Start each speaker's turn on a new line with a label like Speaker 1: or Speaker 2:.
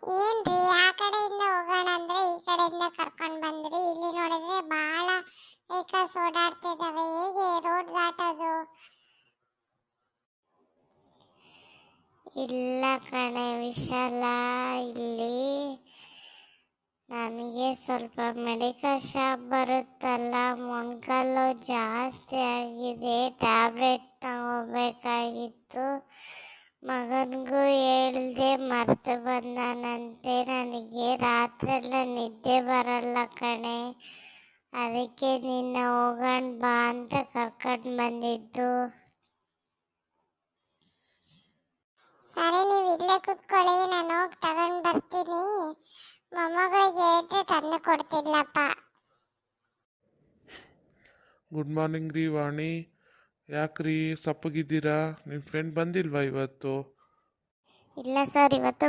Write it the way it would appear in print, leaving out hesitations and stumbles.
Speaker 1: ಏನ್ರಿ ಆ ಕಡೆಯಿಂದ ಹೋಗೋಣ ಅಂದ್ರೆ ಈ ಕಡೆಯಿಂದ ಕರ್ಕೊಂಡ್ ಬಂದ್ರಿ. ಇಲ್ಲಿ ನೋಡಿದ್ರೆ ಬಹಳ ವೆಹಿಕಲ್ಸ್ ಓಡಾಡ್ತಿದಾವೆ. ಹೇಗೆ ರೋಡ್ ದಾಟೋದು? ಇಲ್ಲ ಕಣೆ ವಿಶಾಲ, ಇಲ್ಲಿ ನನಗೆ ಸ್ವಲ್ಪ ಮೆಡಿಕಲ್ ಶಾಪ್ ಬರುತ್ತಲ್ಲ, ಮೊಣಕಾಲು ಜಾಸ್ತಿ ಆಗಿದೆ, ಟ್ಯಾಬ್ಲೆಟ್ ತಗೋಬೇಕಾಗಿತ್ತು. ಮಗನಿಗೂ ಹೇಳ್ದೆ ಮರ್ತು ಬಂದಾನಂತೆ. ನನಗೆ ರಾತ್ರೆಲ್ಲ ನಿದ್ದೆ ಬರಲ್ಲ ಕಣೆ, ಅದಕ್ಕೆ ನಿನ್ನ ಹೋಗೋಣ ಬಾ ಅಂತ ಕರ್ಕೊಂಡು ಬಂದಿದ್ದು. ಸರಿ, ನೀವು ಇಲ್ಲೇ ಕುತ್ಕೊಳ್ಳಿ, ನಾನು ಹೋಗಿ ತಗೊಂಡು ಬರ್ತೀನಿ. ಮೊಮ್ಮಗಳಿಗೆ ಹೇಳಿದ್ರೆ ತಂದು ಕೊಡ್ತಿಲ್ಲಪ್ಪ.
Speaker 2: ಗುಡ್ ಮಾರ್ನಿಂಗ್ ರೀ ವಾಣಿ. ಯಾಕ್ರಿ ಸಪ್ಪಗಿದ್ದೀರಾ? ನಿಮ್ಮ ಫ್ರೆಂಡ್ ಬಂದಿಲ್ವಾ ಇವತ್ತು?
Speaker 1: ಇಲ್ಲ ಸರ್, ಇವತ್ತು